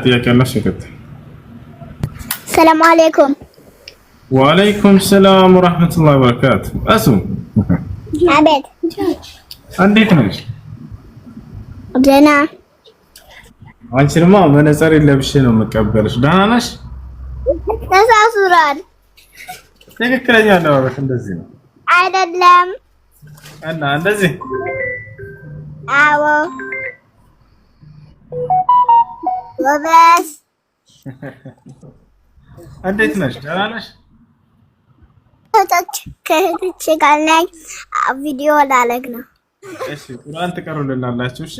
ጥያቄ አለሽ? ሰላም አለይኩም። ወአለይኩም ሰላም ወራህመቱላሂ ወበረካቱ። አሱ አቤት። እንዴት ነሽ? ደህና። አንቺንማ መነጽር ለብሼ ነው የምቀበልሽ። ደህና ነሽ? ተሳሱራል። ትክክለኛ አለባበስ እንደዚህ ነው አይደለም? እና እንደዚህ አዎ። ወበስ እንዴት ነሽ? ደህና ነሽ? ከእህቶቼ ጋር ነኝ። ቪዲዮ ላለግ ነው። እሺ ቁርአን ትቀሩልናላችሁ? እሺ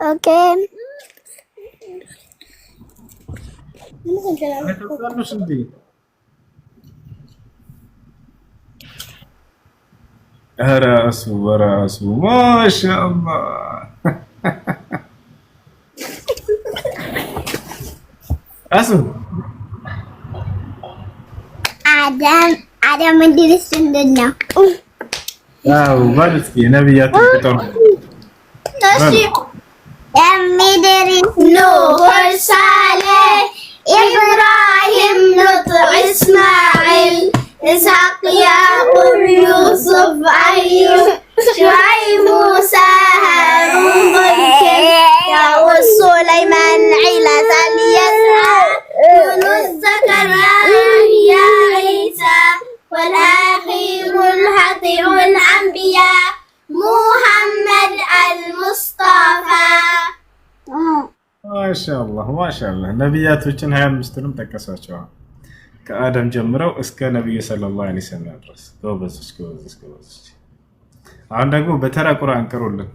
ኦኬ። ራሱ ማሻአላህ አሱ አዳም እንድልስ እንደና አው ማለት የነብያት ቁጥር እሺ የሚድሪስ ኑህ ሳሌህ ኢብራሂም ሉጥ እስማዒል ኢስሐቅ ያዕቁብ ዩሱፍ አዩብ ሹዐይብ ሙሳ ሃሩን ዳውድ ሱለይማን ዒሳ ኢልያስ ዩኑስ ዘከርያ ያሕያ ዒሳ والآخر الحطيع الأنبياء محمد المصطفى ማሻአላህ ነብያቶችን 25ንም ጠቀሷቸው ከአደም ጀምረው እስከ ነብዩ ሰለላሁ ዐለይሂ ወሰለም ድረስ። ጎበዞች። አሁን ደግሞ በተራ ቁርአን ቅሩልን።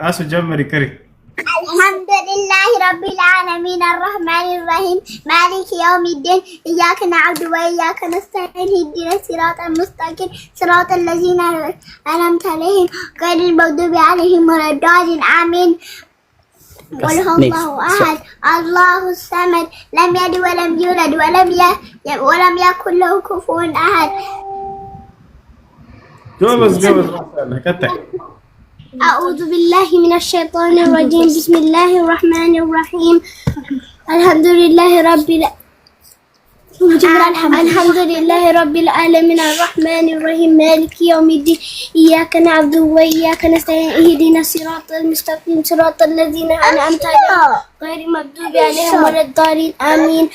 አሱ ጀምሪ ቅሪ። አልሐምዱሊላሂ ረቢል ዓለሚን አርረህማኒር ረሂም ማሊኪ የውሚዲን ኢያከ ነዕቡዱ ወኢያከ ነስተዒን ኢህዲነስ ሲራጠል ሙስተቂም ሲራጠል ለዚነ አንዐምተ ዐለይሂም ገይሪል መግዱቢ ዐለይሂም ወለዷሊን አሚን። قل هو الله أحد الله الصمد لم يلد ولم يولد ولم يكن له كفوا أحد. جوز أعوذ بالله من الشيطان الرجيم. بسم الله الرحمن الرحيم. الحمد لله رب العالمين الرحمن الرحيم مالك يوم الدين إياك نعبد وإياك نستعين اهدنا الصراط المستقيم صراط الذين أنعمت عليهم غير المغضوب عليهم ولا الضالين آمين.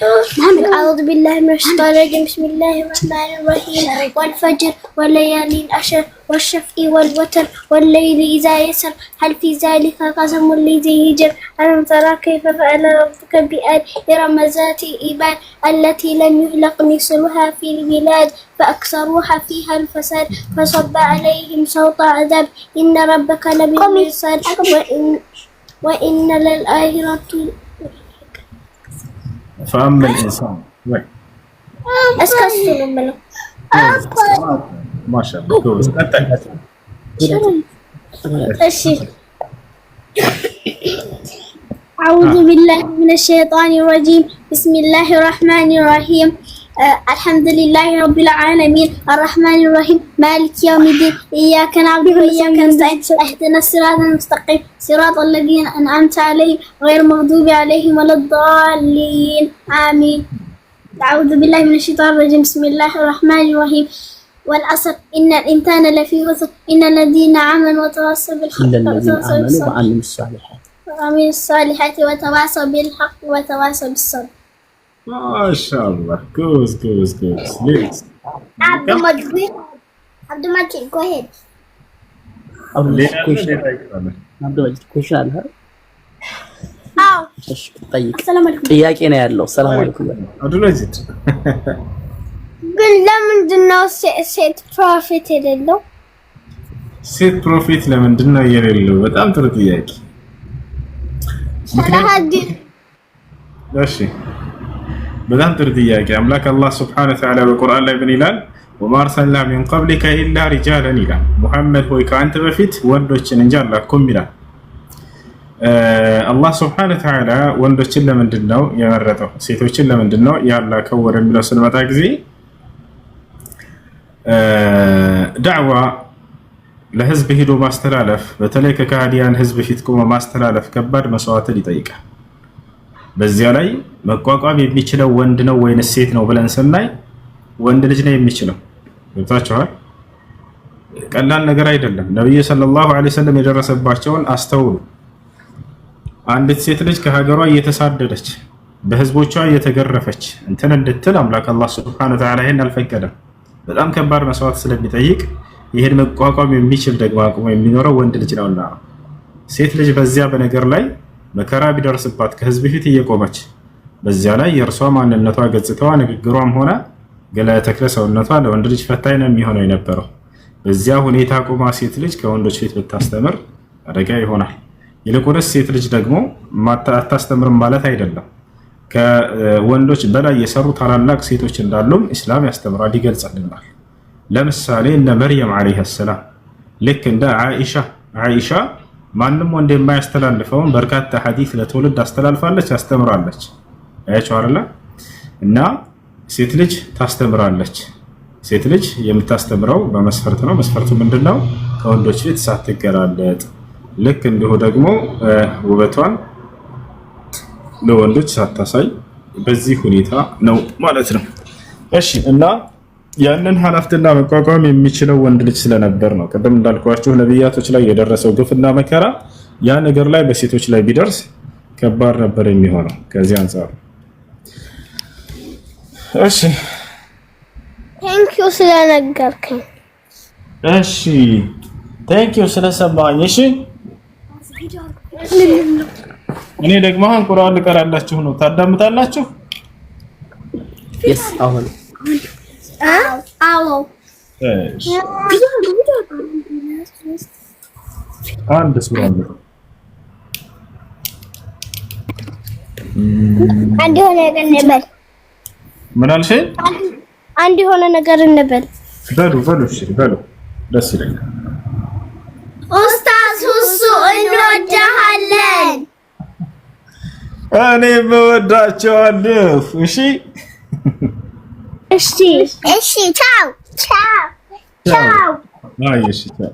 أعوذ بالله من الشيطان الرجيم. بسم الله الرحمن الرحيم والفجر والليالي العشر والشفع والوتر والليل إذا يسر هل في ذلك قسم لذي هجر ألم ترى كيف فعل ربك بآل إرم ذات العماد التي لم يخلق مثلها في البلاد فأكثروها فيها الفساد فصب عليهم صوت عذاب إن ربك لبالمرصاد وإن للآخرة فأما الإنسان أسكسر الملك ما شاء الله. أعوذ بالله من الشيطان الرجيم. بسم الله الرحمن الرحيم. الحمد لله رب العالمين الرحمن الرحيم مالك يوم الدين إياك نعبد وإياك نستعين اهدنا الصراط المستقيم صراط الذين أنعمت عليهم غير المغضوب عليهم ولا الضالين آمين. أعوذ بالله من الشيطان الرجيم. بسم الله الرحمن الرحيم والعصر إن الإنسان لفي خسر إن الذين آمنوا وتواصوا بالحق وعملوا الصالحات وتواصوا بالحق وتواصوا بالصبر. ما شاء الله. Goes. Please. عبد المجيد go ahead. عبد المجيد ኩሻል አዎ እሺ ጠይቅ። ሰላም አለይኩም ጥያቄ ነው ያለው። ሰላም አለይኩም አብዱል መጂድ ግን ለምንድን ነው ሴት ፕሮፌት የሌለው? ሴት ፕሮፌት ለምንድን ነው የሌለው? በጣም ጥሩ ጥያቄ። እሺ በጣም ጥሩ ጥያቄ። አምላክ አላህ ሱብሓነሁ ወተዓላ በቁርአን ላይ ምን ይላል? ወማ አርሰልና ሚን ቀብሊከ ኢላ ሪጃለን ይላል። ሙሐመድ ሆይ ከአንተ በፊት ወንዶችን እንጂ አላኩም ይላል። አላህ ሱብሓነሁ ወተዓላ ወንዶችን ለምንድን ነው የመረጠው? ሴቶችን ለምንድን ነው ያላከው ወደሚለው ስንመጣ ጊዜ ዳዕዋ ለህዝብ ሄዶ ማስተላለፍ በተለይ ከካህዲያን ህዝብ ፊት ቆሞ ማስተላለፍ ከባድ መስዋዕትን ይጠይቃል። በዚያ ላይ መቋቋም የሚችለው ወንድ ነው ወይንስ ሴት ነው ብለን ስናይ ወንድ ልጅ ነው የሚችለው። ገብታችኋል? ቀላል ነገር አይደለም። ነብዩ ሰለላሁ ዐለይሂ ወሰለም የደረሰባቸውን አስተውሉ። አንዲት ሴት ልጅ ከሀገሯ እየተሳደደች በህዝቦቿ እየተገረፈች እንትን እንድትል አምላክ አላህ ሱብሓነሁ ወተዓላ ይሄን አልፈቀደም። በጣም ከባድ መስዋዕት ስለሚጠይቅ ይሄን መቋቋም የሚችል ደግሞ አቅሙ የሚኖረው ወንድ ልጅ ነውና ሴት ልጅ በዚያ በነገር ላይ መከራ ቢደርስባት ከህዝብ ፊት እየቆመች በዚያ ላይ የእርሷ ማንነቷ፣ ገጽታዋ፣ ንግግሯም ሆነ ገላ ተክለ ሰውነቷ ለወንድ ልጅ ፈታኝ ነው የሚሆነው የነበረው። በዚያ ሁኔታ ቆማ ሴት ልጅ ከወንዶች ፊት ብታስተምር አደጋ ይሆናል። ይልቁንስ ሴት ልጅ ደግሞ አታስተምርም ማለት አይደለም። ከወንዶች በላይ የሰሩ ታላላቅ ሴቶች እንዳሉም ኢስላም ያስተምራል፣ ይገልጽልናል። ለምሳሌ እነ መርየም ዓለይሃ ሰላም ልክ እንደ ዓኢሻ ማንም ወንድ የማያስተላልፈውን በርካታ ሐዲስ ለትውልድ አስተላልፋለች፣ አስተምራለች። አያችሁ አይደል? እና ሴት ልጅ ታስተምራለች። ሴት ልጅ የምታስተምረው በመስፈርት ነው። መስፈርቱ ምንድነው? ከወንዶች ፊት ሳትገላለጥ፣ ልክ እንዲሁ ደግሞ ውበቷን ለወንዶች ሳታሳይ በዚህ ሁኔታ ነው ማለት ነው። እሺ እና ያንን ኃላፊነትና መቋቋም የሚችለው ወንድ ልጅ ስለነበር ነው። ቅድም እንዳልኳችሁ ነብያቶች ላይ የደረሰው ግፍና መከራ ያ ነገር ላይ በሴቶች ላይ ቢደርስ ከባድ ነበር የሚሆነው ከዚህ አንፃር። እሺ ቴንኪው ስለነገርከኝ። እሺ ቴንኪው ስለሰማኝ። እሺ እኔ ደግሞ አሁን ቁርአን ልቀራላችሁ ነው። ታዳምጣላችሁ? yes አሁን አዎ አንድ ሱራ ነው። አንድ የሆነ ነገር እንበል። ምን አልሽ? አንድ የሆነ ነገር እንበል። እሺ በሉ ደስ ይለኛል። ኡስታዝ ሁሱ እንወድሃለን። እኔ እወዳቸዋለሁ። እሺ ቻው ቻው። አይ እሺ ቻው።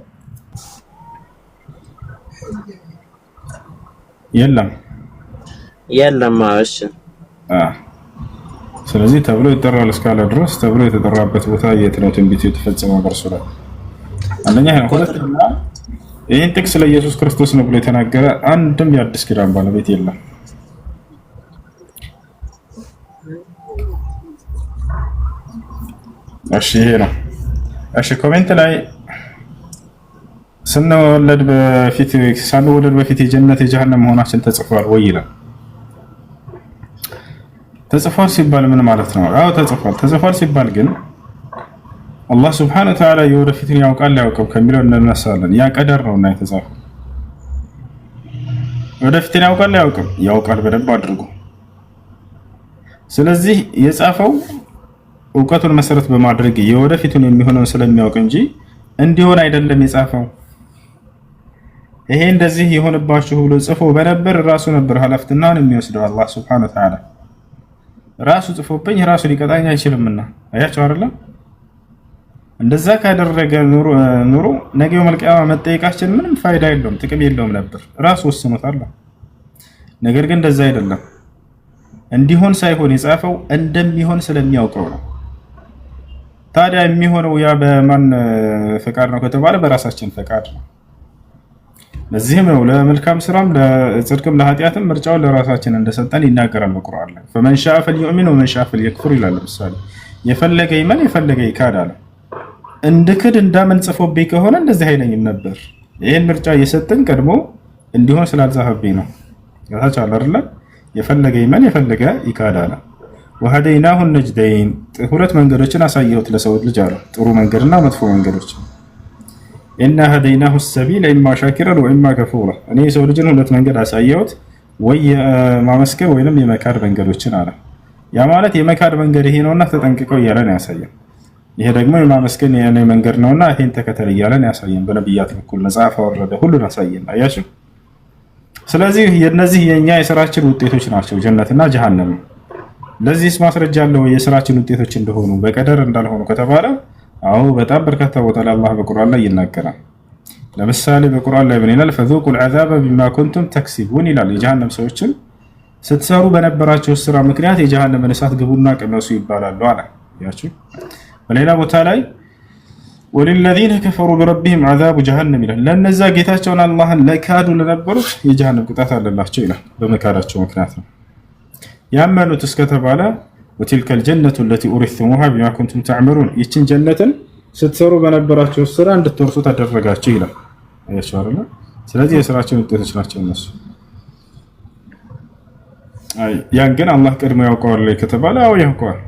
የለም እሺ ስለዚህ ተብሎ ይጠራል እስካለ ድረስ ተብሎ የተጠራበት ቦታ የት ነው? ትንቢቱ የተፈጸመው በእርሱ ላይ አንደኛ ነው። ሁለተኛ ይህን ጥቅስ ለኢየሱስ ክርስቶስ ነው ብሎ የተናገረ አንድም የአዲስ ኪዳን ባለቤት የለም። እሺ ይሄ ነው። እሺ ኮሜንት ላይ ሳንወለድ በፊት የጀነት የጀሃነም መሆናችን ተጽፏል ወይ ይላል። ተጽፏል ሲባል ምን ማለት ነው? አዎ ተጽፏል ሲባል ግን አላህ Subhanahu Wa Ta'ala የወደፊትን ያውቃል ያውቀው ከሚለው እንነሳለን። ያ ቀደር ነውና የተጻፈው ወደፊትን ያውቃል ያውቃል በደንብ አድርጎ። ስለዚህ የጻፈው እውቀቱን መሰረት በማድረግ የወደፊቱን የሚሆነውን ስለሚያውቅ እንጂ እንዲሆን አይደለም የጻፈው። ይሄ እንደዚህ ይሆንባችሁ ብሎ ጽፎ በነበር ራሱ ነበር ኃላፊነቱን የሚወስደው አላህ Subhanahu Wa Ta'ala ራሱ ጽፎብኝ ራሱ ሊቀጣኝ አይችልምና። አያችሁ አይደለም? እንደዛ ካደረገ ኑሮ ነገው መልቂያማ መጠየቃችን ምንም ፋይዳ የለውም፣ ጥቅም የለውም ነበር። ራሱ ወስኖታል። ነገር ግን እንደዛ አይደለም። እንዲሆን ሳይሆን የጻፈው እንደሚሆን ስለሚያውቀው ነው። ታዲያ የሚሆነው ያ በማን ፈቃድ ነው ከተባለ በራሳችን ፈቃድ ነው። ለዚህም ነው ለመልካም ስራም ለጽድቅም ለኃጢአትም ምርጫውን ለራሳችን እንደሰጠን ይናገራል በቁርአን ላይ። فمن شاء فليؤمن ومن شاء فليكفر ይላል። ለምሳሌ የፈለገ ይመን የፈለገ ይካድ አለ። እንድክድ እንዳምን ጽፎብኝ ከሆነ እንደዚህ አይለኝም ነበር። ይሄን ምርጫ እየሰጠን ቀድሞ እንዲሆን ስላልጻፈብኝ ነው። ያታቻለ አይደል? የፈለገ ይመን የፈለገ ይካድ አለ። وهديناه النجدين ሁለት መንገዶችን አሳየሁት ለሰው ልጅ አለ። ጥሩ መንገድና መጥፎ መንገዶች إنا هديناه السبيل إما شاكرا وإما كفورا እኔ ሰው ልጅን ሁለት መንገድ አሳየሁት ወይ ማመስከር ወይንም የመካድ መንገዶችን አለ። ያ ማለት የመካድ መንገድ ይሄ ነውና ተጠንቅቀው እያለን ያሳየን። ይሄ ደግሞ የማመስከን የኔ መንገድ ነውና ይሄን ተከተል እያለን ያሳየን። በነብያት በኩል መጽሐፍ አወረደ ሁሉን አሳየን። አያችሁ። ስለዚህ የነዚህ የኛ የሥራችን ውጤቶች ናቸው ጀነትና ጀሃነም። ለዚህስ ማስረጃ አለው የሥራችን ውጤቶች እንደሆኑ በቀደር እንዳልሆኑ ከተባለ አዎ በጣም በርካታ ቦታ ላይ አላህ በቁርአን ላይ ይናገራል። ለምሳሌ በቁርአን ላይ ምን ይላል? فذوقوا العذاب بما كنتم تكسبون ይላል። የጀሃነም ሰዎችን ስትሰሩ በነበራችሁ ስራ ምክንያት የጀሃነምን እሳት ግቡና ቅመሱ ይባላሉ አለ። ያችሁ በሌላ ቦታ ላይ ወለለዚነ ከፈሩ بربهم عذاب جهنم ይላል። ለነዛ ጌታቸውን አላህን ለካዱ ለነበሩት የጀሃነም ቅጣት አለላቸው ይላል። በመካዳቸው ምክንያት ነው። ያመኑት እስከተባለ وتلك الجنة التي أورثتموها بما كنتم تعملون ይችን ጀነትን ስትሰሩ በነበራችሁ ስራ እንድትወርሱ ተደረጋችሁ ይላል። አያችሁ አይደል? ስለዚህ የሥራቸው ውጤቶች ናቸው እነሱ። ያን ግን አላህ ቀድሞ ያውቀዋል ከተባለ አዎ ያውቀዋል።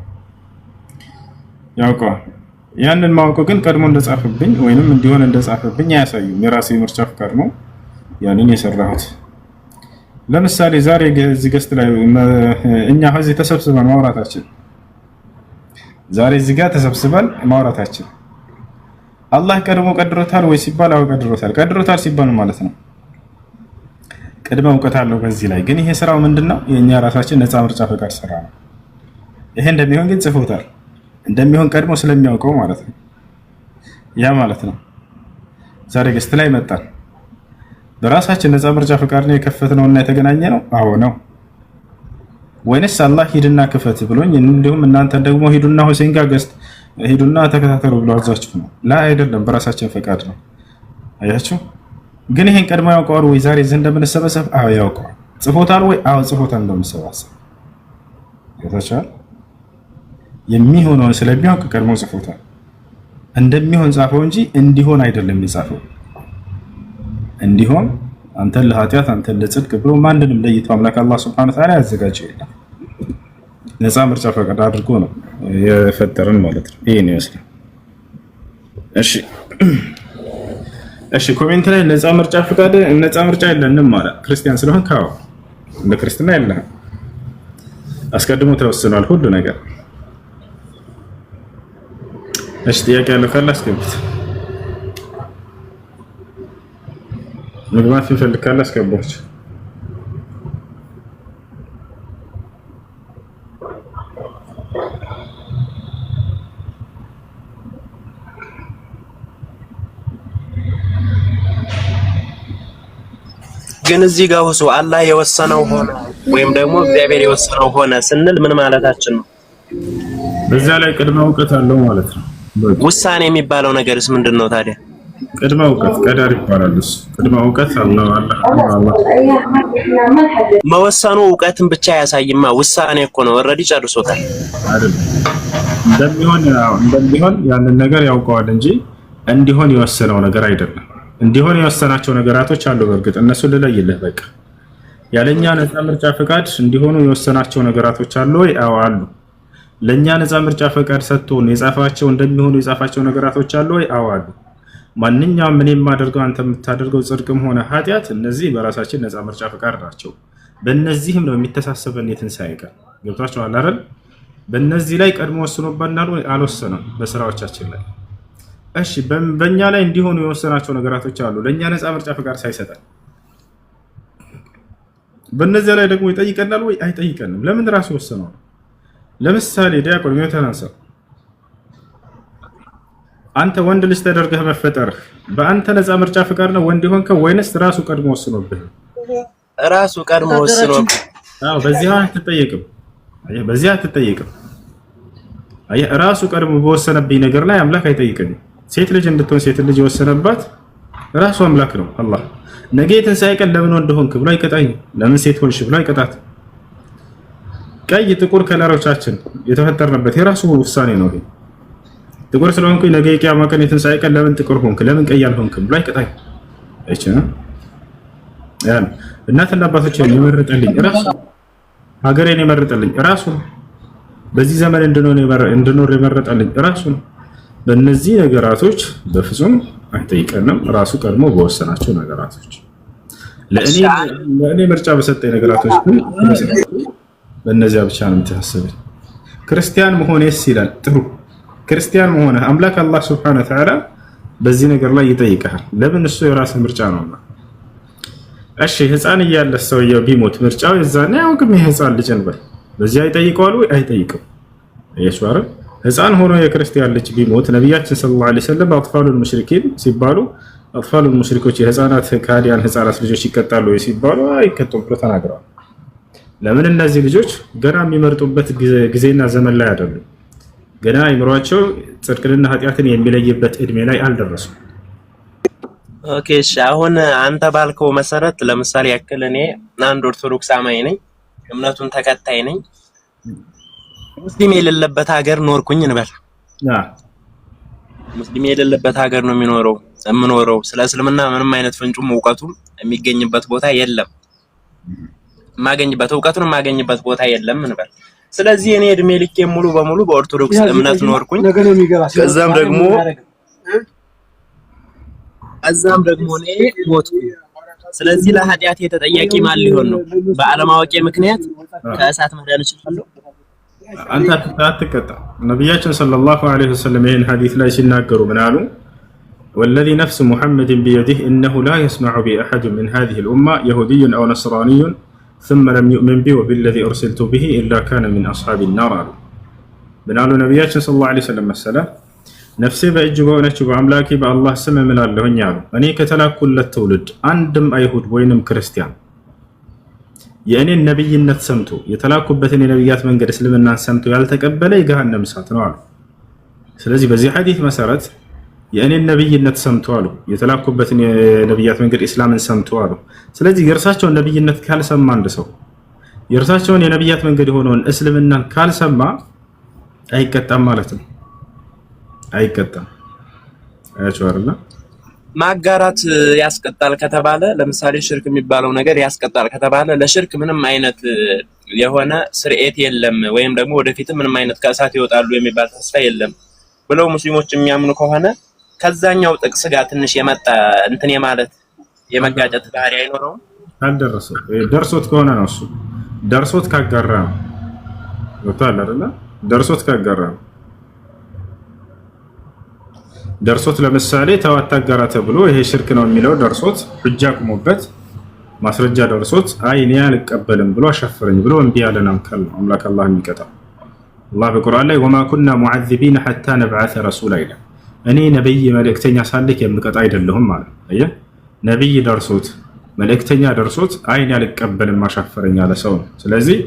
ያንን ማወቁ ግን ቀድሞ እንደጻፈብኝ ወይንም እንዲሆን እንደጻፈብኝ አያሳዩም። የራሴ ምርጫ ፍቃድ ነው ያንን የሰራሁት። ለምሳሌ ዛሬ እዚህ ገስት ላይ እኛ እዚህ ተሰብስበን ማውራታችን አላህ ቀድሞ ቀድሮታል ወይ ሲባል አው ቀድሮታል ሲባል ማለት ነው ቅድመ እውቀት አለው በዚህ ላይ። ግን ይሄ ስራው ምንድነው? የኛ ራሳችን ነፃ ምርጫ ፈቃድ ስራ ነው። ይሄ እንደሚሆን ግን ጽፎታል። እንደሚሆን ቀድሞ ስለሚያውቀው ማለት ነው። ያ ማለት ነው ዛሬ ገስት ላይ መጣን። በራሳችን ነፃ ምርጫ ፈቃድ ነው የከፈትነውና የተገናኘ ነው? አዎ ነው። ወይንስ አላህ ሂድና ክፈት ብሎኝ እንዲሁም እናንተ ደግሞ ሂዱና ሁሴን ጋር ገስት ሂዱና ተከታተሉ ብሎ አዛችሁ ነው? ላ አይደለም፣ በራሳችን ፈቃድ ነው። አያችሁ። ግን ይሄን ቀድሞ ያውቀዋል ወይ? ዛሬ እዚህ እንደምንሰበሰብ አዎ ያውቀዋል። ጽፎታል ወይ? አዎ ጽፎታል። እንደምንሰባሰብ ያታቻል። የሚሆነውን ስለሚያውቅ ቀድሞ ጽፎታል። እንደሚሆን ጻፈው እንጂ እንዲሆን አይደለም የጻፈው። እንዲሆን አንተን ለኃጢአት አንተን ለጽድቅ ብሎ ማንንም ለይቶ አምላክ አላህ Subhanahu Wa Ta'ala ያዘጋጀው የለም። ነፃ ምርጫ ፈቃድ አድርጎ ነው የፈጠረን ማለት ነው። ይሄን ይመስላል። እሺ ኮሜንት ላይ ነፃ ምርጫ ፈቃድ ነፃ ምርጫ የለንም ማለት ክርስቲያን ስለሆን ካው እንደ ክርስትና የለም። አስቀድሞ ተወስኗል ሁሉ ነገር። እሺ ጥያቄ ያለ ካለ አስገቡት። መግባት ይፈልግ ካለ አስገቡት። ግን እዚህ ጋር ወሱ አላህ የወሰነው ሆነ ወይም ደግሞ እግዚአብሔር የወሰነው ሆነ ስንል ምን ማለታችን ነው? በዛ ላይ ቅድመ እውቀት አለው ማለት ነው። ውሳኔ የሚባለው ነገርስ ምንድነው ታዲያ? ቅድመ እውቀት ቀዳር ይባላል። እሱ ቅድመ እውቀት አለው አላህ መወሰኑ እውቀትን ብቻ ያሳይማ። ውሳኔ እኮ ነው። ኦሬዲ ጨርሶታል አይደል? እንደሚሆን ያንን ነገር ያውቀዋል እንጂ እንዲሆን የወሰነው ነገር አይደለም። እንዲሆን የወሰናቸው ነገራቶች አሉ። በእርግጥ እነሱ ልለይልህ በቃ ያለኛ ነፃ ምርጫ ፈቃድ እንዲሆኑ የወሰናቸው ነገራቶች አሉ ወይ? አዎ አሉ። ለኛ ነፃ ምርጫ ፈቃድ ሰጥቶን የጻፋቸው እንደሚሆኑ የጻፋቸው ነገራቶች አሉ ወይ? አዎ አሉ። ማንኛውም ምን የማደርገው አንተ የምታደርገው ጽድቅም ሆነ ኃጢአት እነዚህ በራሳችን ነፃ ምርጫ ፈቃድ ናቸው። በእነዚህም ነው የሚተሳሰበን የትንሣኤ ቀን። ገብቷችኋል አይደል? በእነዚህ ላይ ቀድሞ ወስኖብናል ወይ? አልወሰነም በስራዎቻችን ላይ። እሺ በእኛ ላይ እንዲሆኑ የወሰናቸው ነገራቶች አሉ ለኛ ነፃ ምርጫ ፈቃድ ሳይሰጠን። በእነዚህ ላይ ደግሞ ይጠይቀናል ወይ? አይጠይቀንም። ለምን? ራሱ ወሰነው። ለምሳሌ ዲያቆን ተናንሳ አንተ ወንድ ልጅ ተደርገህ መፈጠርህ በአንተ ነፃ ምርጫ ፈቃድ ነው ወንድ ሆንከው ወይንስ ራሱ ቀድሞ ወስኖብህ? ራሱ ቀድሞ ወስኖብህ። አዎ በዚህ አትጠየቅም። በዚህ አትጠየቅም። ራሱ ቀድሞ በወሰነብኝ ነገር ላይ አምላክ አይጠይቀኝም። ሴት ልጅ እንድትሆን ሴት ልጅ የወሰነባት ራሱ አምላክ ነው አላህ። ነገ የትንሣኤ ቀን ለምን ወንድ ሆንክ ብሎ አይቀጣኝም። ለምን ሴት ሆንሽ ብሎ አይቀጣት። ቀይ ጥቁር ከለሮቻችን የተፈጠርንበት የራሱ ውሳኔ ነው። ጥቁር ስለሆንኩኝ ነገ የቂያማ ቀን የትንሣኤ ቀን ለምን ጥቁር ሆንክ ለምን ቀይ አልሆንክም ብሎ አይቀጣኝ። አይችልም። ያን እናትና አባቶችን የመረጠልኝ ራሱ ሀገሬን የመረጠልኝ ራሱ በዚህ ዘመን እንድኖር የመረጠልኝ ራሱ ነው። በእነዚህ ነገራቶች በፍጹም አይጠይቀንም። ራሱ ቀድሞ በወሰናቸው ነገራቶች ለእኔ ምርጫ በሰጠኝ ነገራቶች ግን በእነዚያ ብቻ ነው የምታስበኝ። ክርስቲያን መሆኔስ ይላል። ጥሩ ክርስቲያን መሆነ አምላክ አላህ Subhanahu Wa Ta'ala በዚህ ነገር ላይ ይጠይቃል። ለምን? እሱ የራስ ምርጫ ነውና። እሺ ህፃን እያለ ሰውየው ቢሞት ምርጫው የዛኔ አውቅም የህፃን ልጅ እንበል በዚህ አይጠይቀዋል ወይ? አይጠይቅም። ኢየሱስ ህፃን ሆኖ የክርስቲያን ልጅ ቢሞት ነብያችን ሰለላሁ ዐለይሂ ወሰለም አጥፋሉል ሙሽሪኪን ሲባሉ አጥፋሉል ሙሽሪኮች የህፃናት ካዲያን ህፃናት ልጆች ይቀጣሉ ወይ ሲባሉ አይቀጡም ብሎ ተናግረዋል። ለምን እነዚህ ልጆች ገና የሚመርጡበት ጊዜና ዘመን ላይ አይደሉም። ገና አይምሯቸው ጽድቅንና ኃጢአትን የሚለይበት እድሜ ላይ አልደረሱም። ኦኬ እሺ፣ አሁን አንተ ባልከው መሰረት ለምሳሌ ያክል እኔ አንድ ኦርቶዶክስ አማኝ ነኝ፣ እምነቱን ተከታይ ነኝ። ሙስሊም የሌለበት ሀገር ኖርኩኝ እንበል። ሙስሊም የሌለበት ሀገር ነው የምኖረው። ስለ እስልምና ምንም አይነት ፍንጩም እውቀቱም የሚገኝበት ቦታ የለም። እውቀቱን የማገኝበት ቦታ የለም እንበል። ስለዚህ እኔ እድሜ ልኬ ሙሉ በሙሉ በኦርቶዶክስ እምነት ኖርኩኝ። ከዛም ደግሞ እኔ ሞትኩኝ። ስለዚህ ለኃጢአቴ ተጠያቂ ማን ሊሆን ነው? በአለማወቄ ምክንያት ከእሳት መዳን እችላለሁ? አንተ አትቀጣ። ነብያችን ሰለላሁ ዐለይሂ ወሰለም ይህን ሐዲስ ላይ ሲናገሩ ምን አሉ? ወለዚ ነፍስ ሙሐመድን ቢየዲህ እነሁ ላ የስመዑ ቢ አሐድን ሚን ሃዚሂ ልኡማ የሁድዩን አው ነስራንዩን ثم لم يؤمن بي وبالذي أرسلت به إلا كان من أصحاب النار አሉ። ምን አሉ ነብያችን ሰለላሁ ዐለይሂ ወሰለም መሰለህ? ነፍሴ በእጅ በሆነችው በአምላኬ በአላህ ስም እምላለሁኝ አሉ። እኔ ከተላኩለት ትውልድ አንድም አይሁድ ወይንም ክርስቲያን የእኔን ነብይነት ሰምቶ የተላኩበትን የነብያት መንገድ እስልምናን ሰምቶ ያልተቀበለ የገሃነም እሳት ነው አሉ። ስለዚህ በዚህ ሐዲስ መሰረት የእኔን ነብይነት ሰምቶ አሉ የተላኩበትን የነብያት መንገድ እስላምን ሰምቶ አሉ። ስለዚህ የእርሳቸውን ነብይነት ካልሰማ አንድ ሰው የእርሳቸውን የነብያት መንገድ የሆነውን እስልምናን ካልሰማ አይቀጣም ማለት ነው። አይቀጣም። አያችሁ አይደል? ማጋራት ያስቀጣል ከተባለ ለምሳሌ ሽርክ የሚባለው ነገር ያስቀጣል ከተባለ ለሽርክ ምንም አይነት የሆነ ስርኤት የለም ወይም ደግሞ ወደፊትም ምንም አይነት ከእሳት ይወጣሉ የሚባል ተስፋ የለም ብለው ሙስሊሞች የሚያምኑ ከሆነ ከዛኛው ጥቅስ ጋር ትንሽ የመጣ እንትን የማለት የመጋጨት ባህሪ አይኖረውም? አልደረሰው ደርሶት ከሆነ ነው። እሱ ደርሶት ካጋራ ነው። ወጣላ አይደለ? ደርሶት ካጋራ ነው። ደርሶት ለምሳሌ ተዋታጋራ ተብሎ ይሄ ሽርክ ነው የሚለው ደርሶት ሁጃ ቆሞበት ማስረጃ ደርሶት አይ እኔ አልቀበልም ብሎ አሸፈረኝ ብሎ እንቢ ያለን አምላክ አላህ የሚቀጣ አላህ በቁርአን ላይ ወማ ኩና ሙዐዚቢነ ሐታ ነብዐሰ ረሱላ ይላል። እኔ ነብይ መልእክተኛ ሳልክ የምቀጣ አይደለሁም ማለት አየህ። ነብይ ደርሶት መልእክተኛ ደርሶት አይ እኔ አልቀበልም አሸፈረኝ ያለ ሰው ነው። ስለዚህ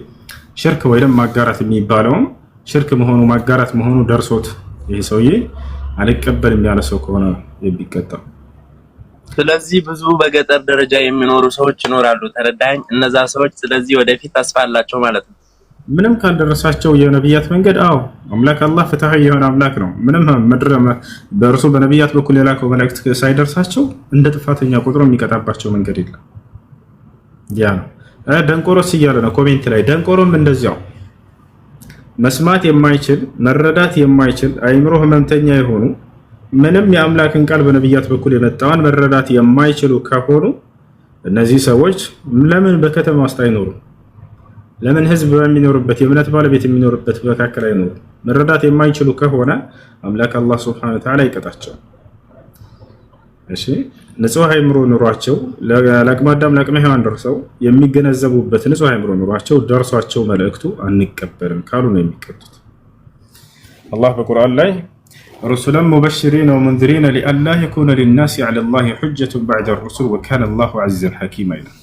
ሽርክ ወይም ማጋራት የሚባለው ሽርክ መሆኑ ማጋራት መሆኑ ደርሶት ይሄ ሰውዬ አልቀበልም ያለ ሰው ከሆነ የሚቀጣው። ስለዚህ ብዙ በገጠር ደረጃ የሚኖሩ ሰዎች ይኖራሉ፣ ተረዳኝ። እነዛ ሰዎች ስለዚህ ወደፊት ተስፋ አላቸው ማለት ነው። ምንም ካልደረሳቸው የነብያት መንገድ አምላክ አላህ ፍትሃዊ የሆነ አምላክ ነው። ምንም በእርሱ በነብያት በኩል የላከው መልእክት ሳይደርሳቸው እንደ ጥፋተኛ ቁጥሩ የሚቀጣባቸው መንገድ የለም። ያ ነው ደንቆሮስ እያለ ነው ኮሜንት ላይ። ደንቆሮም እንደዚያው መስማት የማይችል መረዳት የማይችል አይምሮ ህመምተኛ የሆኑ ምንም የአምላክን ቃል በነብያት በኩል የመጣውን መረዳት የማይችሉ ከሆኑ እነዚህ ሰዎች ለምን በከተማ ውስጥ አይኖሩ? ለምን ህዝብ በሚኖርበት የእምነት ባለቤት የሚኖርበት መካከል አይኖሩ? መረዳት የማይችሉ ከሆነ አምላክ አላህ ሱብሓነሁ ወተዓላ ይቀጣቸዋል። እሺ ንጹህ አይምሮ ኑሯቸው ለአቅመ አዳም ለአቅመ ሔዋን ደርሰው የሚገነዘቡበት ንጹህ አይምሮ ኑሯቸው ደርሷቸው መልእክቱ አንቀበልም ካሉ ነው የሚቀጡት። አላህ በቁርአን ላይ ሩሱለን ሙበሽሪነ ወሙንዚሪነ ሊአላ የኩነ ሊናሲ ዐለላሂ ሑጀቱን በዕደ ሩሱል ወካነ አላሁ ዐዚዘን ሐኪማ ይላል።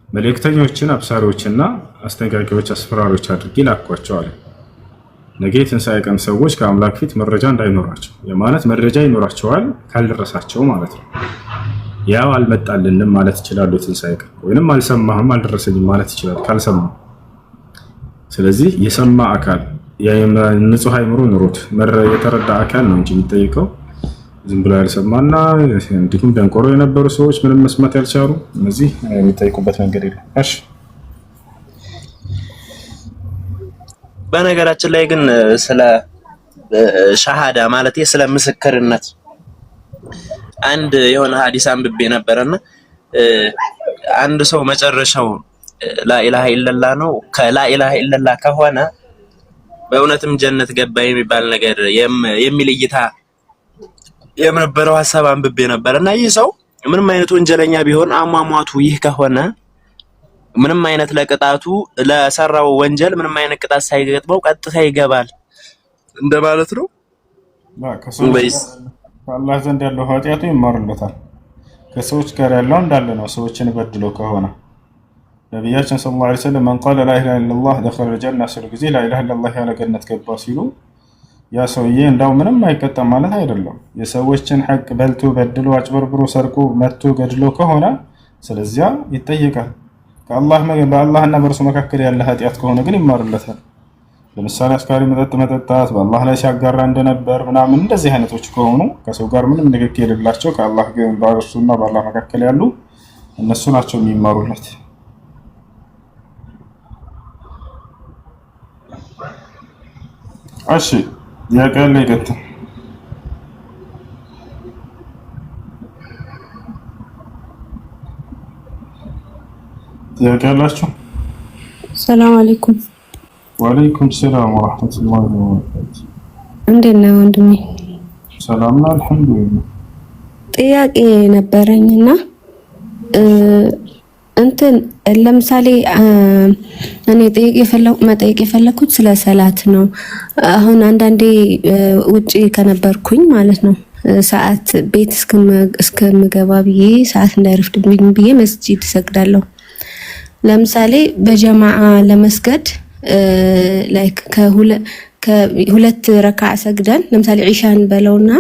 መልእክተኞችን አብሳሪዎችና አስጠንቃቂዎች አስፈራሪዎች አድርጌ ላኳቸዋል። ነገ የትንሣኤ ቀን ሰዎች ከአምላክ ፊት መረጃ እንዳይኖራቸው የማለት መረጃ ይኖራቸዋል ካልደረሳቸው ማለት ነው። ያው አልመጣልንም ማለት ይችላሉ የትንሣኤ ቀን ወይንም አልሰማህም አልደረሰኝም ማለት ይችላል ካልሰማ። ስለዚህ የሰማ አካል ንጹህ አይምሮ ኑሮት የተረዳ አካል ነው እንጂ የሚጠይቀው ዝም ብሎ ያልሰማና እንዲሁም ደንቆሮ የነበሩ ሰዎች ምንም መስማት ያልቻሉ እነዚህ የሚጠይቁበት መንገድ የለም። እሺ በነገራችን ላይ ግን ስለ ሻሃዳ ማለት ስለ ምስክርነት አንድ የሆነ ሐዲስ አንብቤ ነበርና አንድ ሰው መጨረሻው ላኢላሃ ኢለላህ ነው ከላኢላሃ ኢለላህ ከሆነ በእውነትም ጀነት ገባ የሚባል ነገር የሚል እይታ የነበረው ሐሳብ አንብቤ ነበርና ይህ ሰው ምንም አይነት ወንጀለኛ ቢሆን አሟሟቱ ይህ ከሆነ ምንም አይነት ለቅጣቱ ለሰራው ወንጀል ምንም አይነት ቅጣት ሳይገጥመው ቀጥታ ይገባል እንደማለት ነው። ከአላህ ዘንድ ያለው ኃጢአቱ ይማርለታል። ከሰዎች ጋር ያለው እንዳለ ነው። ሰዎችን በድሎ ከሆነ ነቢያችን ሰለላሁ ዐለይሂ ወሰለም መን ቃለ ላ ኢላሃ ኢለላህ ደኸለል ጀና ሲሉ ጊዜ ላ ኢላሃ ኢለላህ ያለ ገነት ገባ ሲሉ ያ ሰውዬ እንዳው ምንም አይቀጣም ማለት አይደለም። የሰዎችን ሐቅ በልቶ በድሎ አጭበርብሮ ሰርቆ መቶ ገድሎ ከሆነ ስለዚያ ይጠየቃል። በአላህና በእርሱ መካከል ያለ ኃጢአት ከሆነ ግን ይማርለታል። ለምሳሌ አስካሪ መጠጥ መጠጣት፣ በአላህ ላይ ሲያጋራ እንደነበር ምናምን እንደዚህ አይነቶች ከሆኑ ከሰው ጋር ምንም ንክኪ የሌላቸው ከአላህ ግን በእርሱና በአላህ መካከል ያሉ እነሱ ናቸው የሚማሩለት። እሺ ያቀለ ይገጥም ያቀላችሁ። ሰላም አለይኩም። ወአለይኩም ሰላም ወራህመቱላሂ ወበረካቱ። እንዴት ነህ ወንድሜ? ሰላም ነው አልሐምዱሊላህ። ጥያቄ ነበረኝና እንትን ለምሳሌ እኔ መጠየቅ የፈለኩት ስለ ሰላት ነው። አሁን አንዳንዴ ውጪ ከነበርኩኝ ማለት ነው ሰዓት ቤት እስከምገባ ብዬ ሰዓት እንዳይረፍድብኝ ብዬ መስጂድ እሰግዳለሁ። ለምሳሌ በጀማዓ ለመስገድ ላይክ ከሁለት ረካዓ ሰግደን ለምሳሌ ዒሻን በለውና